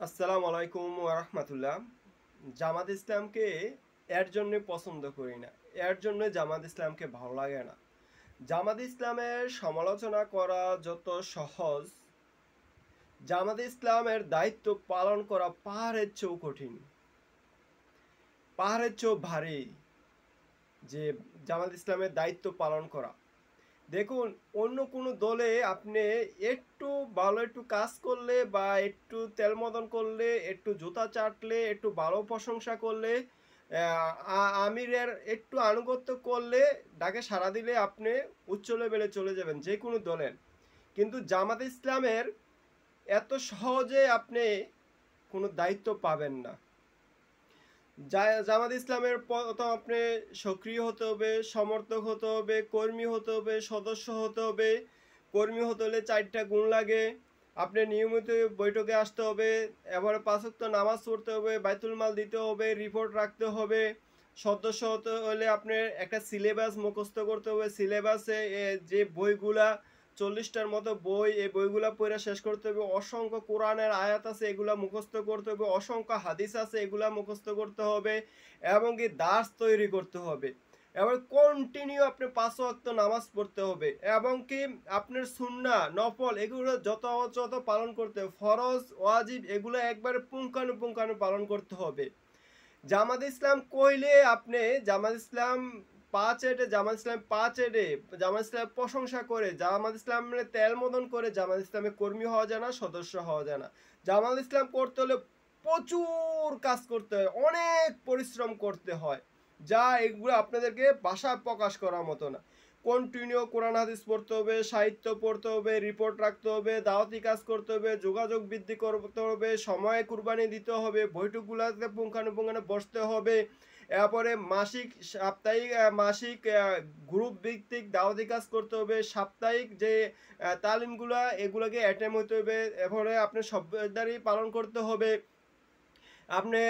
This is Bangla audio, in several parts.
আসসালামু আলাইকুম ওয়া রাহমাতুল্লাহ। জামাত ইসলামকে এর জন্য পছন্দ করি না। এর জন্য জামাত ইসলামকে ভালো লাগে না। জামাত ইসলামের সমালোচনা করা যত সহজ, জামাত ইসলামের দায়িত্ব পালন করা পাহাড়ের চেয়েও কঠিন, পাহাড়ের চেয়েও ভারী। যে জামাত ইসলামের দায়িত্ব পালন করা, দেখুন, অন্য কোনো দলে আপনি একটু ভালো একটু কাজ করলে বা একটু তেল মদন করলে, একটু জুতা চাটলে, একটু ভালো প্রশংসা করলে, আমিরের একটু আনুগত্য করলে, ডাকে সাড়া দিলে আপনি উচ্চ লেভেলে চলে যাবেন যে কোনো দলের। কিন্তু জামাত ইসলামের এত সহজে আপনি কোনো দায়িত্ব পাবেন না। জামাত ইসলামের প্রথম আপনি সক্রিয় হতে হবে, সমর্থক হতে হবে, কর্মী হতে হবে, সদস্য হতে হবে। কর্মী হতে হলে 4টা গুণ লাগে। আপনি নিয়মিত বৈঠকে আসতে হবে, এবারে 5 ওয়াক্ত নামাজ পড়তে হবে, বাইতুল মাল দিতে হবে, রিপোর্ট রাখতে হবে। সদস্য হতে হলে আপনার একটা সিলেবাস মুখস্থ করতে হবে। সিলেবাসে যে বইগুলা 40টার মতো বই, এই বইগুলা পড়ে শেষ করতে হবে। অসংখ্য কোরআনের আয়াত আছে, এগুলা মুখস্থ করতে হবে। অসংখ্য হাদিস আছে, এগুলা মুখস্থ করতে হবে। এবং কি দার্স তৈরি করতে হবে। এবার কন্টিনিউ আপনি 5 ওয়াক্ত নামাজ পড়তে হবে। এবং কি আপনার সুন্নাহ নফল এগুলো যত পালন করতে হবে। ফরজ ওয়াজিব এগুলো একবারে পুঙ্খানুপুঙ্খানু পালন করতে হবে। জামাত ইসলাম কইলে আপনি জামাত ইসলাম জামাত ইসলাম জামাত ইসলাম প্রশংসা করে, জামাত ইসলামের তেল মদন করে জামাত ইসলামের কর্মী হওয়া যায় না, সদস্য হওয়া যায় না। জামাত ইসলাম করতে হলে প্রচুর কাজ করতে হয়, অনেক পরিশ্রম করতে হয়, যা এগুলো আপনাদেরকে ভাষায় প্রকাশ করার মতো না। কন্টিনিউ কোরআন হাদিস পড়তে হবে, সাহিত্য পড়তে হবে, রিপোর্ট রাখতে হবে, দাওয়াতি কাজ করতে হবে, যোগাযোগ বৃদ্ধি করতে হবে, সময়ে কুরবানি দিতে হবে, বৈঠকগুলোতে পুঙ্খানুপুঙ্খানু বসতে হবে। এরপরে মাসিক সাপ্তাহিক মাসিক গ্রুপ ভিত্তিক দাওয়াতি কাজ করতে হবে। সাপ্তাহিক যে তালিমগুলা এগুলোকে অ্যাটেম্প হতে হবে। এরপরে আপনি সভ্যতারই পালন করতে হবে। আপনি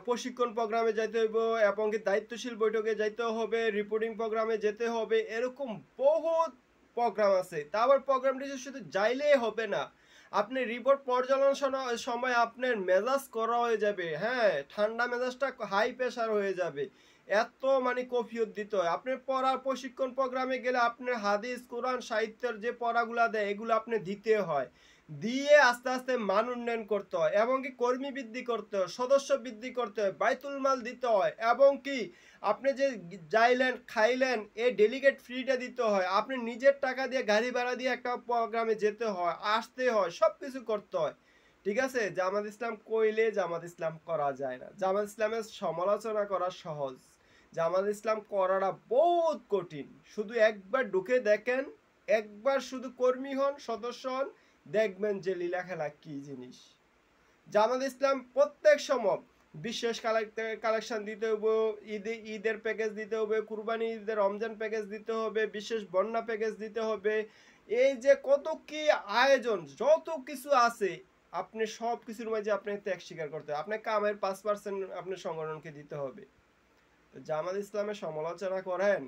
প্রশিক্ষণ প্রোগ্রামে যাইতে হইব, এবং কি দায়িত্বশীল বৈঠকে যাইতে হবে, রিপোর্টিং প্রোগ্রামে যেতে হবে। এরকম বহুত প্রোগ্রাম আছে। তারপর প্রোগ্রামটি শুধু যাইলেই হবে না, আপনি রিপোর্ট পর্যালোচনার সময় আপনার মেজাজ করা হয়ে যাবে, হ্যাঁ, ঠান্ডা মেজাজটা হাই প্রেশার হয়ে যাবে। এত মানে কফিয়ত দিতে হয়। আপনার পড়ার প্রশিক্ষণ প্রোগ্রামে গেলে আপনার হাদিস কোরআন সাহিত্যের যে পড়াগুলা দেয় এগুলো আপনি দিতে হয়। দিয়ে আস্তে আস্তে মান উন্নয়ন করতে হয়, এবং কি কর্মী বৃদ্ধি করতে হয়, সদস্য বৃদ্ধি করতে হয়, বাইতুল মাল দিতে হয়, এবং কি আপনি যে যাইলেন খাইলেন এই ডেলিগেট ফ্রিটা দিতে হয়। আপনি নিজের টাকা দিয়ে গাড়ি ভাড়া দিয়ে একটা প্রোগ্রামে যেতে হয়, আসতে হয়, সব কিছু করতে হয়। ঠিক আছে, জামাত ইসলাম কইলে জামাত ইসলাম করা যায় না। জামাত ইসলামের সমালোচনা করা সহজ, জামাত ইসলাম করাটা বহুত কঠিন। শুধু একবার ঢুকে দেখেন, একবার শুধু কর্মী হন, সদস্য হন, দেখবেন যে লীলা খেলা কি জিনিস। জামাত ইসলাম প্রত্যেক সময় বিশেষ কালেকশন দিতে হবে, ঈদের প্যাকেজ দিতে হবে, কুরবানি ঈদের রমজান প্যাকেজ দিতে হবে, বিশেষ বন্যা প্যাকেজ দিতে হবে। এই যে কত কি আয়োজন, যত কিছু আছে, আপনি সব কিছুর মাঝে আপনি ত্যাগ স্বীকার করতে হবে। আপনার কামের 5% আপনার সংগঠনকে দিতে হবে। তো জামাত ইসলামের সমালোচনা করেন,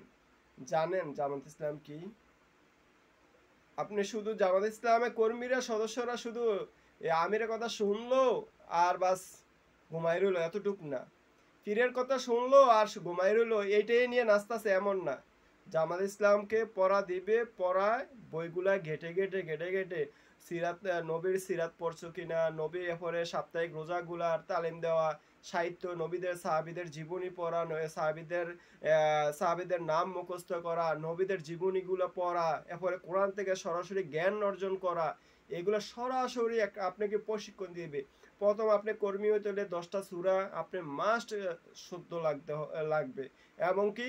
জানেন জামাত ইসলাম কি? আপনি শুধু জামাত ইসলামের কর্মীরা সদস্যরা শুধু আমিরের কথা শুনলো আর বাস ঘুমাই রইলো, এতটুক না। পীরের কথা শুনলো আর ঘুমাই রইলো, এইটাই নিয়ে নাচতাছে এমন না। জামাত ইসলামকে পড়া দিবে, পড়ায় বইগুলা ঘেটে ঘেটে ঘেটে ঘেটে সিরাত, নবীর সিরাত পড়ছো কিনা, নবী এরপরে সাপ্তাহিক রোজাগুলার তালিম দেওয়া, সাহিত্য, নবীদের সাহাবিদের জীবনী পড়া, সাহাবিদের নাম মুখস্থ করা, নবীদের জীবনীগুলো পড়া, এরপরে কোরআন থেকে সরাসরি জ্ঞান অর্জন করা, এগুলো সরাসরি আপনাকে প্রশিক্ষণ দিবে। প্রথম আপনি কর্মী হতে হলে 10টা সূরা আপনি মাস্ট শুদ্ধ লাগবে, এবং কি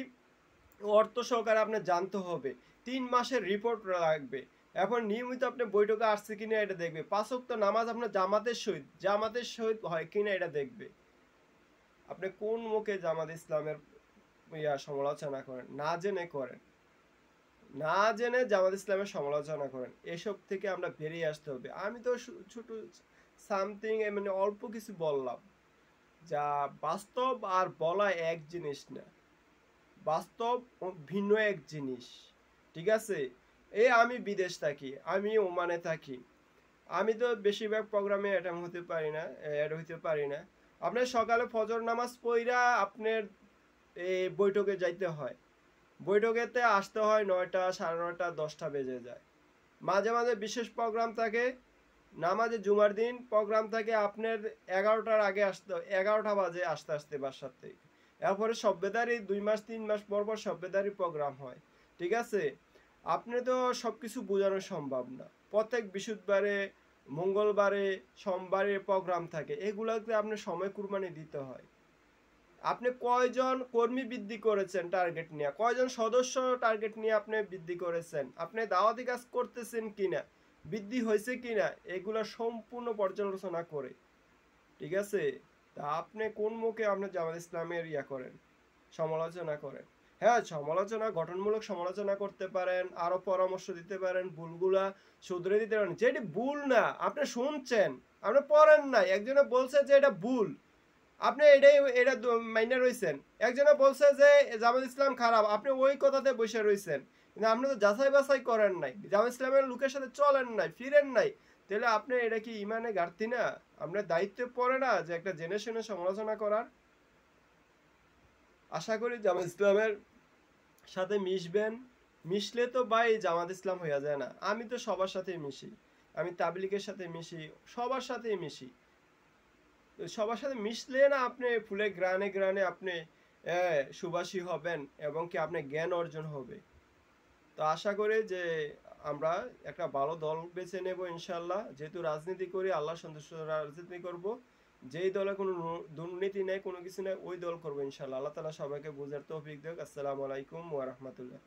অর্থ সহকারে আপনি জানতে হবে। 3 মাসের রিপোর্ট লাগবে। এখন নিয়মিত আপনি বৈঠকে আসছে কিনা এটা দেখবে। 5 ওয়াক্ত নামাজ আপনার জামাতের সহিত হয় কিনা এটা দেখবে। আপনি কোন মুখে জামাত ইসলামের সমালোচনা করেন? না জেনে করেন, না জেনে জামাত ইসলামের সমালোচনা করেন। এসব থেকে আমরা বেরিয়ে আসতে হবে। আমি তো ছোট সামথিং মানে অল্প কিছু বললাম, যা বাস্তব আর বলা এক জিনিস না। বাস্তব ভিন্ন এক জিনিস। ঠিক আছে, আমি বিদেশ থাকি, আমি ওমানে থাকি, আমি তো বেশিরভাগ প্রোগ্রামে অ্যাটেন্ড হতে পারি না, অ্যাড হইতে পারি না। আপনার সকালে ফজর নামাজ পইরা আপনার এই বৈঠকে যাইতে হয়। বৈঠকেতে আসতে হয় ৯টা, ৯:৩০, ১০টা বেজে যায়। মাঝে মাঝে বিশেষ প্রোগ্রাম থাকে, নামাজে জুমার দিন প্রোগ্রাম থাকে আপনার ১১টার আগে আসতে, ১১টা বাজে আসতে আসতে বাসার থেকে। এরপরে সভ্যতারই ২ মাস ৩ মাস পর পর সভ্যতারই প্রোগ্রাম হয়। ঠিক আছে, আপনি তো সব কিছু বোঝানো সম্ভব না। প্রত্যেক বৃহস্পতিবারে, মঙ্গলবারে, সোমবারে প্রোগ্রাম থাকে, এগুলোতে আপনি সময় কুরবানি দিতে হয়। আপনি কয়জন কর্মী বৃদ্ধি করেছেন টার্গেট নিয়ে, কয়জন সদস্য টার্গেট নিয়ে আপনি বৃদ্ধি করেছেন, আপনি দাওয়াতি কাজ করতেছেন কিনা, বৃদ্ধি হয়েছে কিনা, এগুলো সম্পূর্ণ পর্যালোচনা করে। ঠিক আছে, তা আপনি কোন মুখে আপনি জামাত ইসলামের করেন, সমালোচনা করেন। হ্যাঁ, সমালোচনা, গঠনমূলক সমালোচনা করতে পারেন, আরো পরামর্শ দিতে পারেন, ভুলগুলা শুধরে দিতে পারেন। যেটি ভুল না আপনি শুনছেন, আপনি পড়েন নাই, একজনে বলছে যে এটা ভুল, আপনি এটাই এটা মাইনে রইছেন। একজনে বলছে যে জামাত ইসলাম খারাপ, আপনি ওই কথাতে বসে রইছেন, কিন্তু আপনি তো যাচাই বাছাই করেন নাই, জামাত ইসলামের লোকের সাথে চলেন নাই, ফিরেন নাই। তাহলে আপনি এটা কি ইমানে ঘাটতি না? আপনার দায়িত্বে পড়ে না যে একটা জেনে শুনে সমালোচনা করার? আশা করি জামাত ইসলামের সাথে মিশবেন। মিশলে তো ভাই জামাত ইসলাম হইয়া যায় না। আমি তো সবার সাথেই মিশি, আমি তাবলিগের সাথে মিশি, সবার সাথেই মিশি। সবার সাথে মিশলে না আপনি ফুলে গ্রানে গ্রানে আপনি সুবাসী হবেন, এবং কি আপনি জ্ঞান অর্জন হবে। তো আশা করি যে আমরা একটা ভালো দল বেছে নেব ইনশাল্লাহ। যেহেতু রাজনীতি করি, আল্লাহ সন্তুষ্ট রাজনীতি করব। যেই দলে কোনো দুর্নীতি নেই, কোনো কিছু নেই, ওই দল করবো ইনশাল্লাহ। আল্লাহ তালা সবাইকে বুঝার তৌফিক দেখ। আসসালামু আলাইকুম ওয়া রাহমাতুল্লাহ।